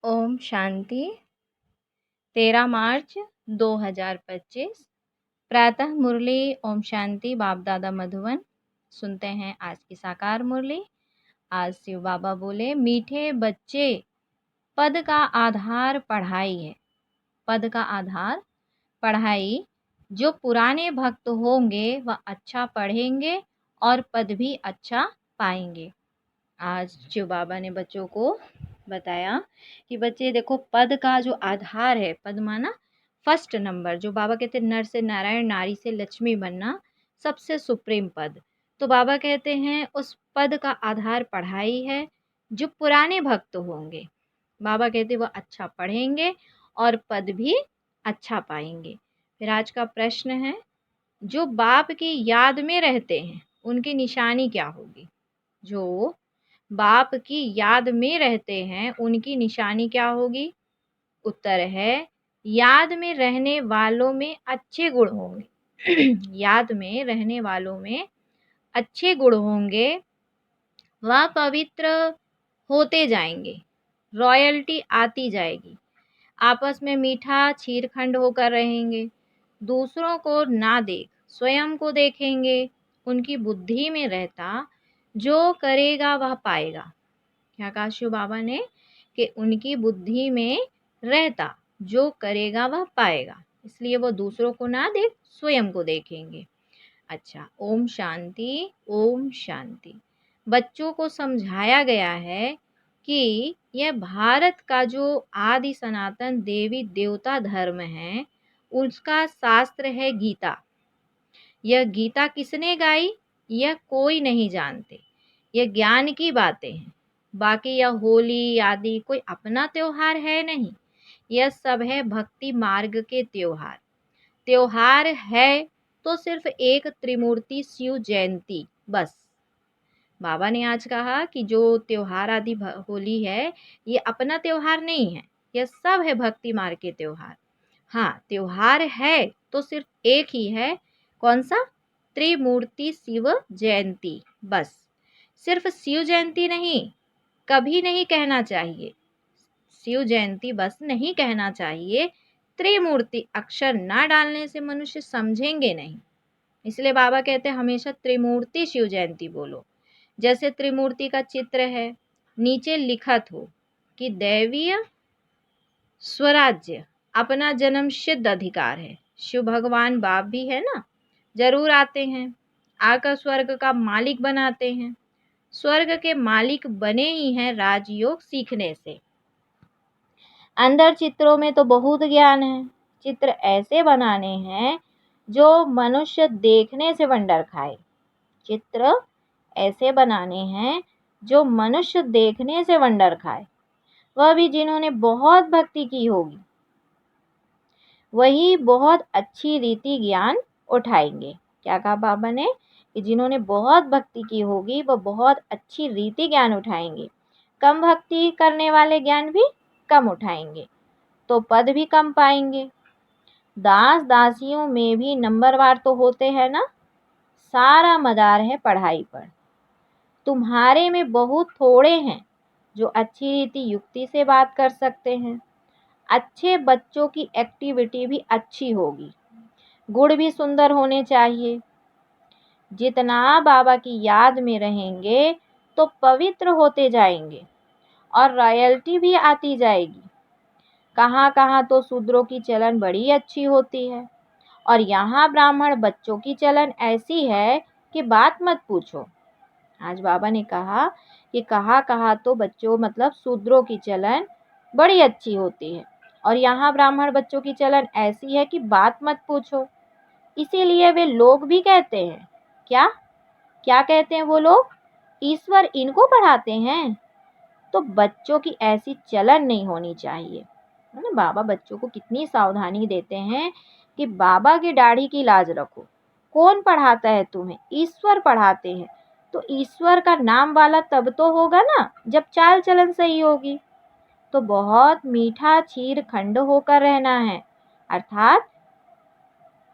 ओम शांति। 13 मार्च 2025 प्रातः मुरली ओम शांति बाप दादा मधुबन। सुनते हैं आज की साकार मुरली। आज शिव बाबा बोले, मीठे बच्चे, पद का आधार पढ़ाई है। पद का आधार पढ़ाई। जो पुराने भक्त होंगे वह अच्छा पढ़ेंगे और पद भी अच्छा पाएंगे। आज शिव बाबा ने बच्चों को बताया कि बच्चे देखो, पद का जो आधार है, पद माना फर्स्ट नंबर, जो बाबा कहते हैं नर से नारायण, नारी से लक्ष्मी बनना, सबसे सुप्रीम पद। तो बाबा कहते हैं उस पद का आधार पढ़ाई है। जो पुराने भक्त होंगे, बाबा कहते वह अच्छा पढ़ेंगे और पद भी अच्छा पाएंगे। फिर आज का प्रश्न है, जो बाप की याद में रहते हैं उनकी निशानी क्या होगी? जो बाप की याद में रहते हैं उनकी निशानी क्या होगी? उत्तर है, याद में रहने वालों में अच्छे गुण होंगे। याद में रहने वालों में अच्छे गुण होंगे, वह पवित्र होते जाएंगे, रॉयल्टी आती जाएगी, आपस में मीठा छीरखंड होकर रहेंगे, दूसरों को ना देख स्वयं को देखेंगे। उनकी बुद्धि में रहता, जो करेगा वह पाएगा। क्या कहा शिव बाबा ने? कि उनकी बुद्धि में रहता, जो करेगा वह पाएगा, इसलिए वो दूसरों को ना देख स्वयं को देखेंगे। अच्छा, ओम शांति। ओम शांति। बच्चों को समझाया गया है कि यह भारत का जो आदि सनातन देवी देवता धर्म है, उसका शास्त्र है गीता। यह गीता किसने गाई, यह कोई नहीं जानते। यह ज्ञान की बातें हैं। बाकी यह होली आदि कोई अपना त्योहार है नहीं। यह सब है भक्ति मार्ग के त्योहार। त्योहार है तो सिर्फ एक त्रिमूर्ति शिव जयंती बस। बाबा ने आज कहा कि जो त्योहार आदि होली है, ये अपना त्योहार नहीं है, यह सब है भक्ति मार्ग के त्योहार। हाँ, त्योहार है तो सिर्फ एक ही है। कौन सा? त्रिमूर्ति शिव जयंती बस। सिर्फ शिव जयंती नहीं, कभी नहीं कहना चाहिए। शिव जयंती बस नहीं कहना चाहिए। त्रिमूर्ति अक्षर ना डालने से मनुष्य समझेंगे नहीं, इसलिए बाबा कहते हैं हमेशा त्रिमूर्ति शिव जयंती बोलो। जैसे त्रिमूर्ति का चित्र है, नीचे लिखत हो कि दैवीय स्वराज्य अपना जन्म सिद्ध अधिकार है। शिव भगवान बाप भी है ना, जरूर आते हैं, आकर स्वर्ग का मालिक बनाते हैं। स्वर्ग के मालिक बने ही हैं राजयोग सीखने से। अंदर चित्रों में तो बहुत ज्ञान है। चित्र ऐसे बनाने हैं जो मनुष्य देखने से वंडर खाए। चित्र ऐसे बनाने हैं जो मनुष्य देखने से वंडर खाए, वह भी जिन्होंने बहुत भक्ति की होगी, वही बहुत अच्छी रीति ज्ञान उठाएंगे। क्या कहा बाबा ने? कि जिन्होंने बहुत भक्ति की होगी वह बहुत अच्छी रीति ज्ञान उठाएंगे। कम भक्ति करने वाले ज्ञान भी कम उठाएंगे तो पद भी कम पाएंगे। दास दासियों में भी नंबरवार तो होते हैं ना। सारा मदार है पढ़ाई पर। तुम्हारे में बहुत थोड़े हैं जो अच्छी रीति युक्ति से बात कर सकते हैं। अच्छे बच्चों की एक्टिविटी भी अच्छी होगी, गुण भी सुंदर होने चाहिए। जितना बाबा की याद में रहेंगे तो पवित्र होते जाएंगे और रॉयल्टी भी आती जाएगी। कहाँ कहाँ तो शूद्रों की चलन बड़ी अच्छी होती है और यहाँ ब्राह्मण बच्चों की चलन ऐसी है कि बात मत पूछो। आज बाबा ने कहा कि कहाँ कहाँ तो बच्चों मतलब शूद्रों की चलन बड़ी अच्छी होती है और यहाँ ब्राह्मण बच्चों की चलन ऐसी है कि बात मत पूछो। इसीलिए वे लोग भी कहते हैं, क्या क्या कहते हैं वो लोग? ईश्वर इनको पढ़ाते हैं। तो बच्चों की ऐसी चलन नहीं होनी चाहिए, है ना। बाबा बच्चों को कितनी सावधानी देते हैं कि बाबा की दाढ़ी की लाज रखो। कौन पढ़ाता है तुम्हें? ईश्वर पढ़ाते हैं। तो ईश्वर का नाम वाला तब तो होगा ना जब चाल चलन सही होगी। तो बहुत मीठा छीर खंड होकर रहना है, अर्थात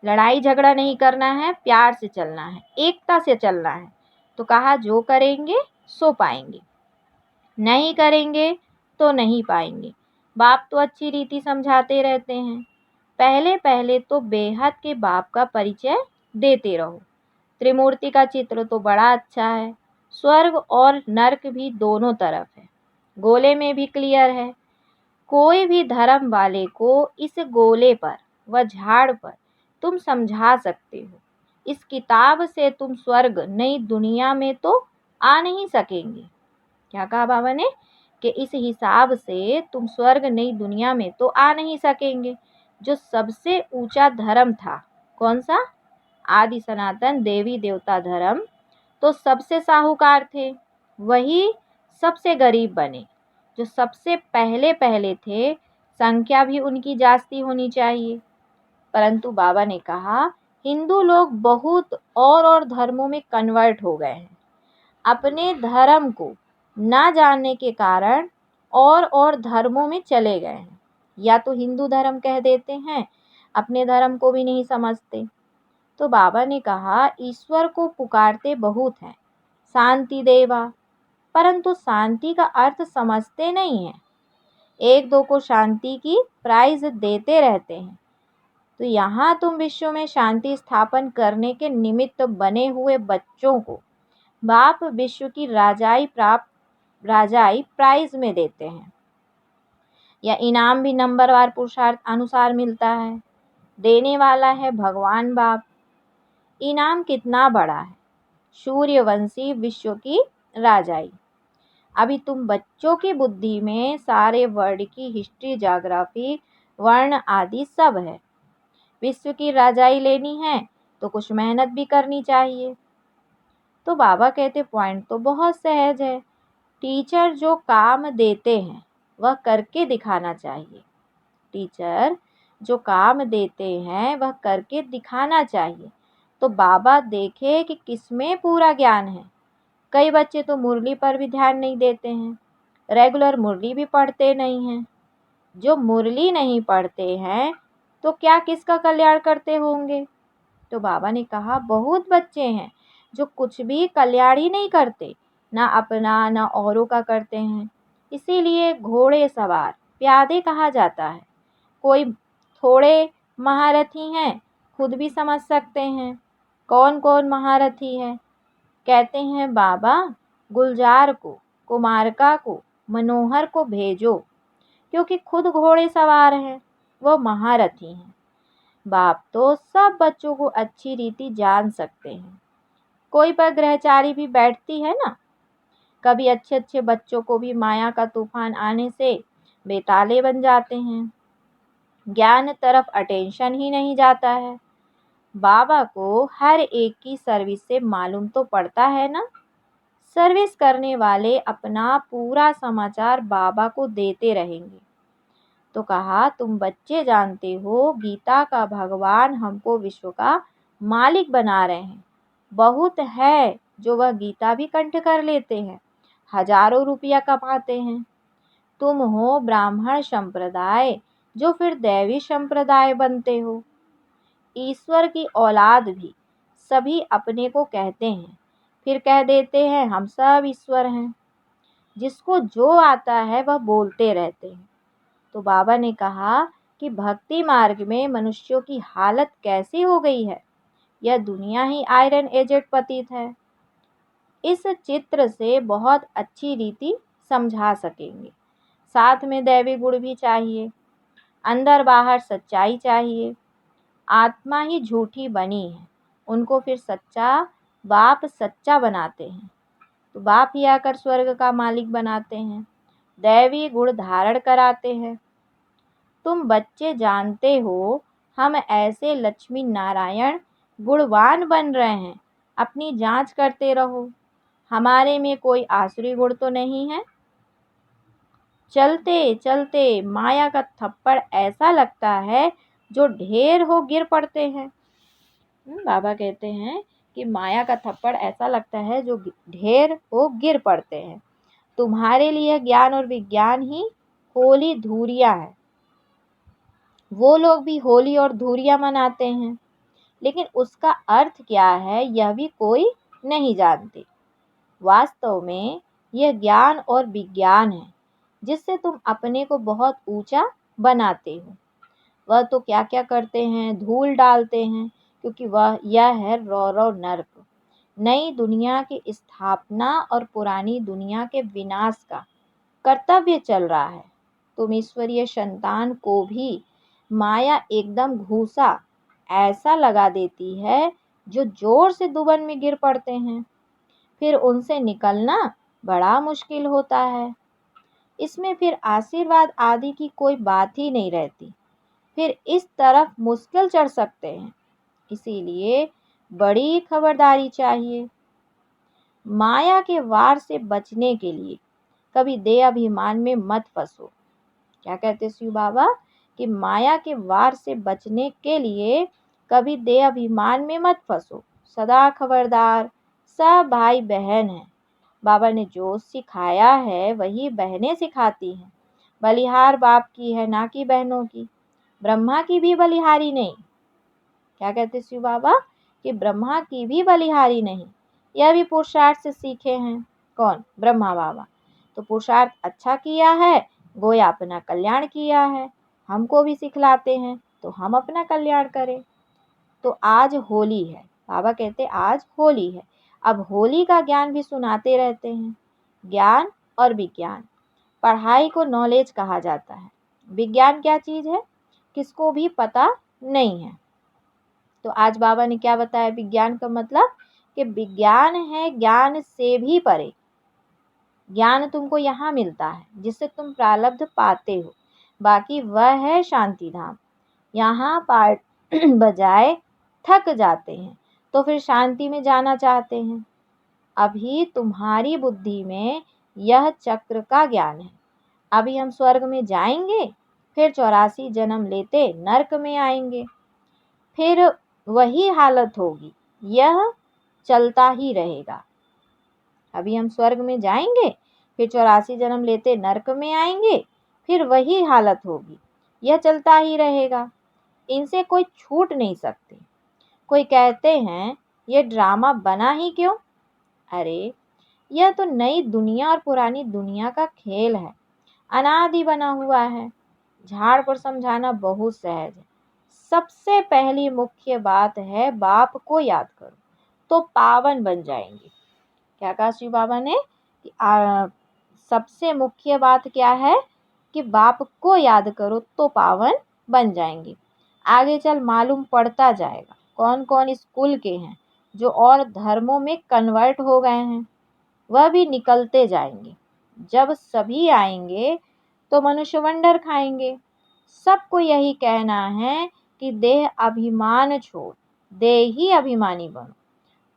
लड़ाई झगड़ा नहीं करना है, प्यार से चलना है, एकता से चलना है। तो कहा जो करेंगे सो पाएंगे, नहीं करेंगे तो नहीं पाएंगे। बाप तो अच्छी रीति समझाते रहते हैं, पहले पहले तो बेहद के बाप का परिचय देते रहो। त्रिमूर्ति का चित्र तो बड़ा अच्छा है, स्वर्ग और नर्क भी दोनों तरफ है, गोले में भी क्लियर है। कोई भी धर्म वाले को इस गोले पर व झाड़ पर तुम समझा सकते हो। इस किताब से तुम स्वर्ग नई दुनिया में तो आ नहीं सकेंगे। क्या कहा बाबा ने कि इस हिसाब से तुम स्वर्ग नई दुनिया में तो आ नहीं सकेंगे। जो सबसे ऊंचा धर्म था, कौन सा? आदि सनातन देवी देवता धर्म, तो सबसे साहूकार थे, वही सबसे गरीब बने। जो सबसे पहले पहले थे, संख्या भी उनकी जास्ती होनी चाहिए। परंतु बाबा ने कहा हिंदू लोग बहुत और धर्मों में कन्वर्ट हो गए हैं। अपने धर्म को ना जानने के कारण और धर्मों में चले गए हैं, या तो हिंदू धर्म कह देते हैं, अपने धर्म को भी नहीं समझते। तो बाबा ने कहा ईश्वर को पुकारते बहुत हैं, शांति देवा, परंतु शांति का अर्थ समझते नहीं हैं। एक दो को शांति की प्राइज देते रहते हैं। तो यहाँ तुम विश्व में शांति स्थापन करने के निमित्त बने हुए बच्चों को बाप विश्व की राजाई प्राइज में देते हैं। यह इनाम भी नंबरवार पुरुषार्थ अनुसार मिलता है। देने वाला है भगवान बाप। इनाम कितना बड़ा है, सूर्यवंशी विश्व की राजाई। अभी तुम बच्चों की बुद्धि में सारे वर्ड की हिस्ट्री, ज्योग्राफी, वर्ण आदि सब है। विश्व की राजाई लेनी है तो कुछ मेहनत भी करनी चाहिए। तो बाबा कहते पॉइंट तो बहुत सहज है। टीचर जो काम देते हैं वह करके दिखाना चाहिए। टीचर जो काम देते हैं वह करके दिखाना चाहिए। तो बाबा देखे कि किसमें पूरा ज्ञान है। कई बच्चे तो मुरली पर भी ध्यान नहीं देते हैं, रेगुलर मुरली भी पढ़ते नहीं हैं। जो मुरली नहीं पढ़ते हैं तो क्या किसका कल्याण करते होंगे? तो बाबा ने कहा बहुत बच्चे हैं जो कुछ भी कल्याण ही नहीं करते, ना अपना ना औरों का करते हैं। इसीलिए घोड़े सवार प्यादे कहा जाता है। कोई थोड़े महारथी हैं, खुद भी समझ सकते हैं। कौन कौन महारथी है? कहते हैं बाबा गुलजार को, कुमारका को, मनोहर को भेजो, क्योंकि खुद घोड़े सवार हैं, वो महारथी हैं। बाप तो सब बच्चों को अच्छी रीति जान सकते हैं। कोई पर ग्रहचारी भी बैठती है ना। कभी अच्छे अच्छे बच्चों को भी माया का तूफान आने से बेताले बन जाते हैं। ज्ञान तरफ अटेंशन ही नहीं जाता है। बाबा को हर एक की सर्विस से मालूम तो पड़ता है ना। सर्विस करने वाले अपना पूरा समाचार बाबा को देते रहेंगे। तो कहा तुम बच्चे जानते हो गीता का भगवान हमको विश्व का मालिक बना रहे हैं। बहुत है जो वह गीता भी कंठ कर लेते हैं, हजारों रुपया कमाते हैं। तुम हो ब्राह्मण संप्रदाय, जो फिर दैवी संप्रदाय बनते हो। ईश्वर की औलाद भी सभी अपने को कहते हैं, फिर कह देते हैं हम सब ईश्वर हैं। जिसको जो आता है वह बोलते रहते हैं। तो बाबा ने कहा कि भक्ति मार्ग में मनुष्यों की हालत कैसी हो गई है, यह दुनिया ही आयरन एजेड पतित है। इस चित्र से बहुत अच्छी रीति समझा सकेंगे। साथ में दैवी गुण भी चाहिए, अंदर बाहर सच्चाई चाहिए। आत्मा ही झूठी बनी है, उनको फिर सच्चा बाप सच्चा बनाते हैं। तो बाप ही आकर स्वर्ग का मालिक बनाते हैं, दैवी गुण धारण कराते हैं। तुम बच्चे जानते हो हम ऐसे लक्ष्मी नारायण गुणवान बन रहे हैं। अपनी जांच करते रहो, हमारे में कोई आसुरी गुण तो नहीं है। चलते चलते माया का थप्पड़ ऐसा लगता है जो ढेर हो गिर पड़ते हैं। बाबा कहते हैं कि माया का थप्पड़ ऐसा लगता है जो ढेर हो गिर पड़ते हैं। तुम्हारे लिए ज्ञान और विज्ञान ही होली धूरिया है। वो लोग भी होली और धूरिया मनाते हैं, लेकिन उसका अर्थ क्या है यह भी कोई नहीं जानते। वास्तव में यह ज्ञान और विज्ञान है। जिससे तुम अपने को बहुत ऊंचा बनाते हो। वह तो क्या क्या करते हैं, धूल डालते हैं, क्योंकि यह है रौरव नर्क। नई दुनिया की स्थापना और पुरानी दुनिया के विनाश का कर्तव्य चल रहा है। तुम ईश्वरीय संतान को भी माया एकदम घूसा ऐसा लगा देती है जो जोर से दुबन में गिर पड़ते हैं। फिर उनसे निकलना बड़ा मुश्किल होता है। इसमें फिर आशीर्वाद आदि की कोई बात ही नहीं रहती। फिर इस तरफ मुश्किल चढ़ सकते हैं। इसीलिए बड़ी खबरदारी चाहिए। माया के वार से बचने के लिए कभी देह अभिमान में मत फंसो। क्या कहते शिव बाबा कि माया के वार से बचने के लिए कभी देह अभिमान में मत फंसो। सदा खबरदार। सब भाई बहन हैं। बाबा ने जो सिखाया है वही बहनें सिखाती हैं। बलिहार बाप की है, ना कि बहनों की। ब्रह्मा की भी बलिहारी नहीं। क्या कहते शिव बाबा कि ब्रह्मा की भी बलिहारी नहीं। यह भी पुरुषार्थ से सीखे हैं। कौन? ब्रह्मा बाबा। तो पुरुषार्थ अच्छा किया है, गोया अपना कल्याण किया है। हमको भी सिखलाते हैं तो हम अपना कल्याण करें। तो आज होली है। बाबा कहते आज होली है। अब होली का ज्ञान भी सुनाते रहते हैं। ज्ञान और विज्ञान। पढ़ाई को नॉलेज कहा जाता है। विज्ञान क्या चीज है किसको भी पता नहीं है। तो आज बाबा ने क्या बताया विज्ञान का मतलब कि विज्ञान है ज्ञान से भी परे। ज्ञान तुमको यहाँ मिलता है जिससे तुम प्रारब्ध पाते हो। बाकी वह है शांति धाम। यहाँ पाठ बजाए थक जाते हैं तो फिर शांति में जाना चाहते हैं। अभी तुम्हारी बुद्धि में यह चक्र का ज्ञान है। अभी हम स्वर्ग में जाएंगे, फिर 84 जन्म लेते नरक में आएंगे, फिर वही हालत होगी। यह चलता ही रहेगा। अभी हम स्वर्ग में जाएंगे, फिर 84 जन्म लेते नरक में आएंगे, फिर वही हालत होगी। यह चलता ही रहेगा। इनसे कोई छूट नहीं सकते। कोई कहते हैं ये ड्रामा बना ही क्यों? अरे यह तो नई दुनिया और पुरानी दुनिया का खेल है। अनादि बना हुआ है। झाड़ पर समझाना बहुत सहज है। सबसे पहली मुख्य बात है बाप को याद करो तो पावन बन जाएंगे। क्या कहा शिव बाबा ने कि सबसे मुख्य बात क्या है कि बाप को याद करो तो पावन बन जाएंगे। आगे चल मालूम पड़ता जाएगा कौन कौन इस कुल के हैं जो और धर्मों में कन्वर्ट हो गए हैं। वह भी निकलते जाएंगे। जब सभी आएंगे तो मनुष्य वंडर खाएंगे। सबको यही कहना है कि देह अभिमान छोड़ देही अभिमानी बनो।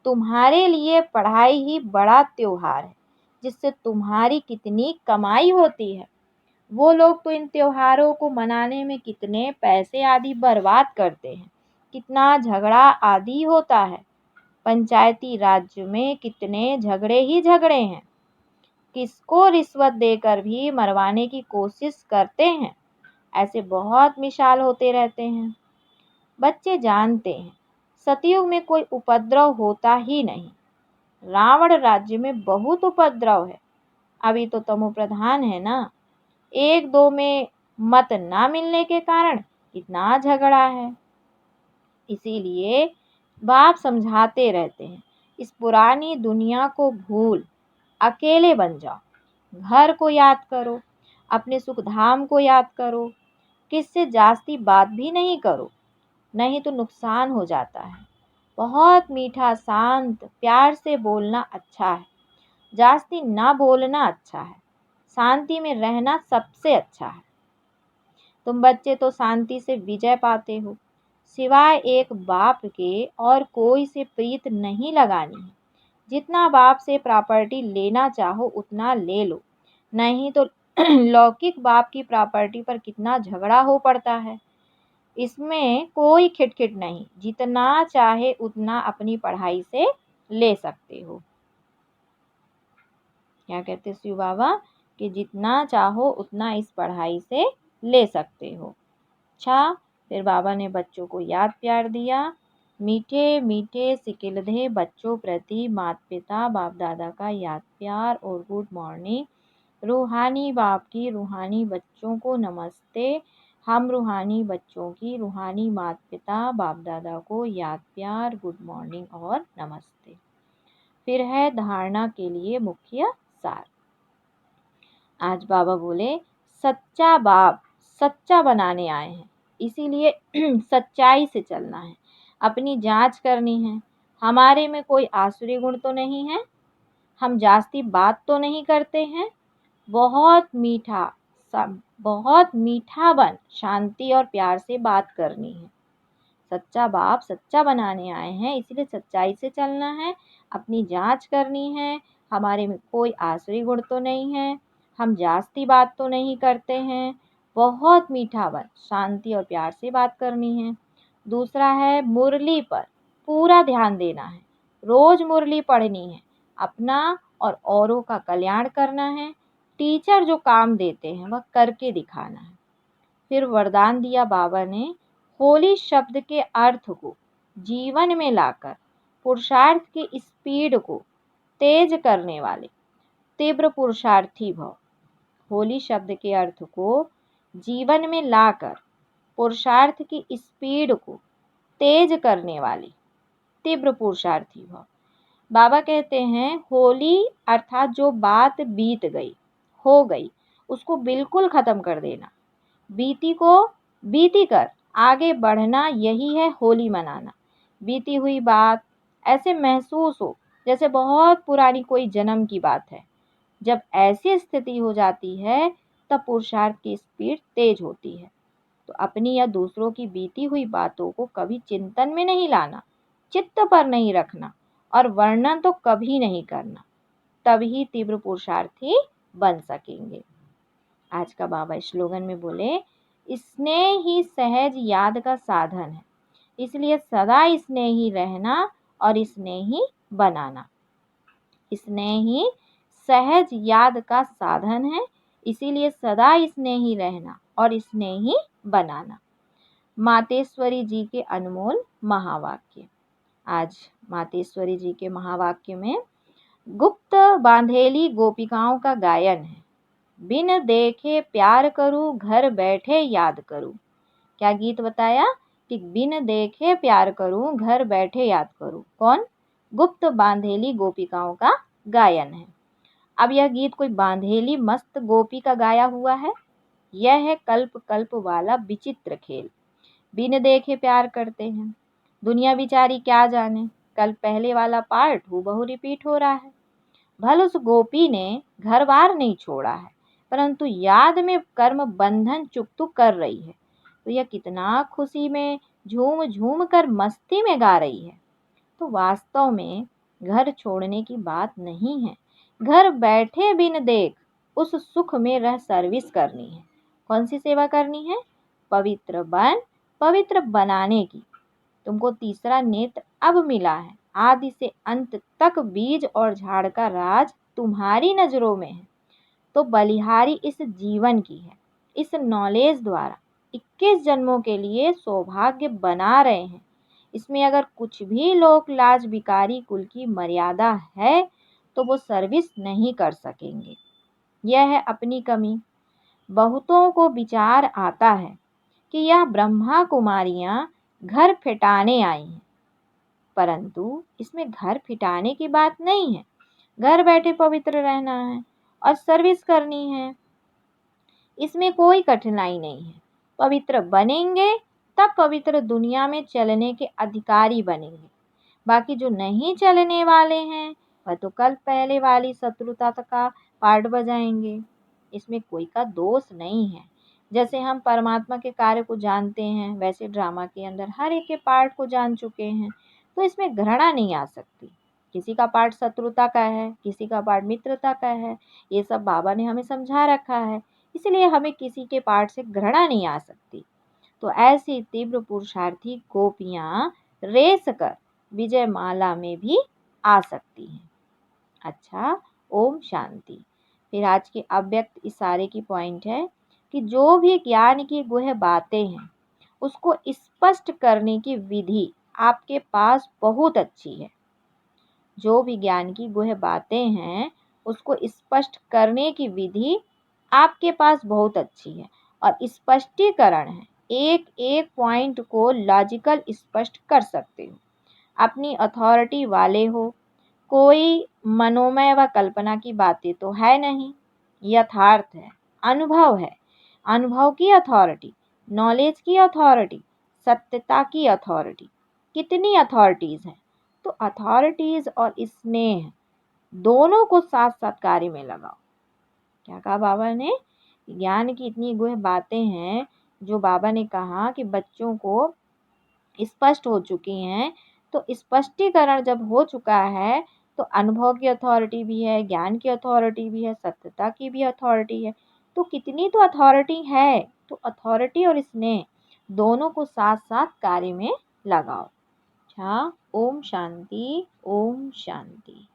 तुम्हारे लिए पढ़ाई ही बड़ा त्योहार है जिससे तुम्हारी कितनी कमाई होती है। वो लोग तो इन त्योहारों को मनाने में कितने पैसे आदि बर्बाद करते हैं। कितना झगड़ा आदि होता है। पंचायती राज्य में कितने झगड़े ही झगड़े हैं। किसको रिश्वत देकर भी मरवाने की कोशिश करते हैं। ऐसे बहुत मिसाल होते रहते हैं। बच्चे जानते हैं सतयुग में कोई उपद्रव होता ही नहीं। रावण राज्य में बहुत उपद्रव है। अभी तो तमो प्रधान है ना। एक दो में मत ना मिलने के कारण इतना झगड़ा है। इसीलिए बाप समझाते रहते हैं इस पुरानी दुनिया को भूल अकेले बन जाओ। घर को याद करो, अपने सुख धाम को याद करो। किससे जास्ती बात भी नहीं करो, नहीं तो नुकसान हो जाता है। बहुत मीठा शांत प्यार से बोलना अच्छा है। जास्ती ना बोलना अच्छा है। शांति में रहना सबसे अच्छा है। तुम बच्चे तो शांति से विजय पाते हो। सिवाय एक बाप के और कोई से प्रीत नहीं लगानी है। जितना बाप से प्रॉपर्टी लेना चाहो उतना ले लो, नहीं तो लौकिक बाप की प्रॉपर्टी पर कितना झगड़ा हो पड़ता है। इसमें कोई खिटखिट नहीं। जितना चाहे उतना अपनी पढ़ाई से ले सकते हो। क्या कहते शिव बाबा कि जितना चाहो उतना इस पढ़ाई से ले सकते हो। अच्छा, फिर बाबा ने बच्चों को याद प्यार दिया। मीठे मीठे सिकिलधे बच्चों प्रति माता पिता बाप दादा का याद प्यार और गुड मॉर्निंग। रूहानी बाप की रूहानी बच्चों को नमस्ते। हम रूहानी बच्चों की रूहानी माता पिता बाप दादा को याद प्यार, गुड मॉर्निंग और नमस्ते। फिर है धारणा के लिए मुख्य सार। आज बाबा बोले सच्चा बाप सच्चा बनाने आए हैं, इसीलिए सच्चाई से चलना है, अपनी जांच करनी है। हमारे में कोई आसुरी गुण तो नहीं है, हम जास्ती बात तो नहीं करते हैं, बहुत मीठा बन शांति और प्यार से बात करनी है। सच्चा बाप सच्चा बनाने आए हैं, इसलिए सच्चाई से चलना है, अपनी जांच करनी है। हमारे में कोई आसुरी गुण तो नहीं है, हम जास्ती बात तो नहीं करते हैं, बहुत मीठा बन शांति और प्यार से बात करनी है। दूसरा है मुरली पर पूरा ध्यान देना है, रोज मुरली पढ़नी है, अपना और औरों का कल्याण करना है। टीचर जो काम देते हैं वह करके दिखाना है। फिर वरदान दिया बाबा ने, होली शब्द के अर्थ को जीवन में लाकर पुरुषार्थ की स्पीड को तेज करने वाले तीव्र पुरुषार्थी भव। होली शब्द के अर्थ को जीवन में लाकर पुरुषार्थ की स्पीड को तेज करने वाले तीव्र पुरुषार्थी भव। बाबा कहते हैं होली अर्थात जो बात बीत गई हो गई उसको बिल्कुल खत्म कर देना, बीती को बीती कर आगे बढ़ना, यही है होली मनाना। बीती हुई बात ऐसे महसूस हो जैसे बहुत पुरानी कोई जन्म की बात है। जब ऐसी स्थिति हो जाती है तब पुरुषार्थ की स्पीड तेज होती है। तो अपनी या दूसरों की बीती हुई बातों को कभी चिंतन में नहीं लाना, चित्त पर नहीं रखना और वर्णन तो कभी नहीं करना, तभी तीव्र पुरुषार्थी बन सकेंगे। आज का बाबा स्लोगन में बोले, स्नेह ही सहज याद का साधन है, इसलिए सदा स्नेही रहना और स्नेही बनाना। स्नेह ही सहज याद का साधन है, इसीलिए सदा स्नेही रहना और स्नेही बनाना। मातेश्वरी जी के अनमोल महावाक्य। आज मातेश्वरी जी के महावाक्य में गुप्त बांधेली गोपिकाओं का गायन है। बिन देखे प्यार करूं, घर बैठे याद करूं। क्या गीत बताया कि बिन देखे प्यार करूं, घर बैठे याद करूं। कौन? गुप्त बांधेली गोपिकाओं का गायन है। अब यह गीत कोई बांधेली मस्त गोपी का गाया हुआ है, यह है कल्प कल्प वाला विचित्र खेल। बिन देखे प्यार करते हैं, दुनिया बिचारी क्या जाने, कल पहले वाला पार्ट हूबहू रिपीट हो रहा है। भल उस गोपी ने घर बार नहीं छोड़ा है, परंतु याद में कर्म बंधन चुकतुक कर रही है। तो यह कितना खुशी में झूम झूम कर मस्ती में गा रही है। तो वास्तव में घर छोड़ने की बात नहीं है, घर बैठे बिन देख उस सुख में रह सर्विस करनी है। कौन सी सेवा करनी है? पवित्र बनाने की। तुमको तीसरा नेत्र अब मिला है, आदि से अंत तक बीज और झाड़ का राज तुम्हारी नजरों में है। तो बलिहारी इस जीवन की है, इस नॉलेज द्वारा 21 जन्मों के लिए सौभाग्य बना रहे हैं। इसमें अगर कुछ भी लोक लाज बिकारी कुल की मर्यादा है तो वो सर्विस नहीं कर सकेंगे। यह है अपनी कमी। बहुतों को विचार आता है कि यह ब्रह्मा कुमारियां घर फिटाने आई हैं, परंतु इसमें घर फिटाने की बात नहीं है। घर बैठे पवित्र रहना है और सर्विस करनी है, इसमें कोई कठिनाई नहीं है। पवित्र बनेंगे तब पवित्र दुनिया में चलने के अधिकारी बनेंगे। बाकी जो नहीं चलने वाले हैं वह तो कल पहले वाली शत्रुता का पार्ट बजाएंगे। इसमें कोई का दोष नहीं है। जैसे हम परमात्मा के कार्य को जानते हैं, वैसे ड्रामा के अंदर हर एक के पार्ट को जान चुके हैं, तो इसमें घृणा नहीं आ सकती। किसी का पार्ट शत्रुता का है, किसी का पार्ट मित्रता का है, ये सब बाबा ने हमें समझा रखा है, इसलिए हमें किसी के पार्ट से घृणा नहीं आ सकती। तो ऐसी तीव्र पुरुषार्थी गोपियां रेस कर विजय माला में भी आ सकती हैं। अच्छा, ओम शांति। फिर आज के अव्यक्त इशारे की पॉइंट है कि जो भी ज्ञान की गुह बातें हैं उसको स्पष्ट करने की विधि आपके पास बहुत अच्छी है। जो भी ज्ञान की गुह बातें हैं उसको स्पष्ट करने की विधि आपके पास बहुत अच्छी है और स्पष्टीकरण है। एक एक पॉइंट को लॉजिकल स्पष्ट कर सकते हो। अपनी अथॉरिटी वाले हो। कोई मनोमय व कल्पना की बातें तो है नहीं, यथार्थ है, अनुभव है। अनुभव की अथॉरिटी, नॉलेज की अथॉरिटी, सत्यता की अथॉरिटी। कितनी अथॉरिटीज हैं? तो अथॉरिटीज और स्नेह दोनों को साथ साथ कार्य में लगाओ। क्या कहा बाबा ने? ज्ञान की इतनी गुह बातें हैं जो बाबा ने कहा कि बच्चों को स्पष्ट हो चुकी हैं। तो स्पष्टीकरण जब हो चुका है तो अनुभव की अथॉरिटी भी है, ज्ञान की अथॉरिटी भी है, सत्यता की भी अथॉरिटी है। तो कितनी तो अथॉरिटी है। तो अथॉरिटी और स्नेह दोनों को साथ साथ कार्य में लगाओ। अच्छा, ओम शांति, ओम शांति।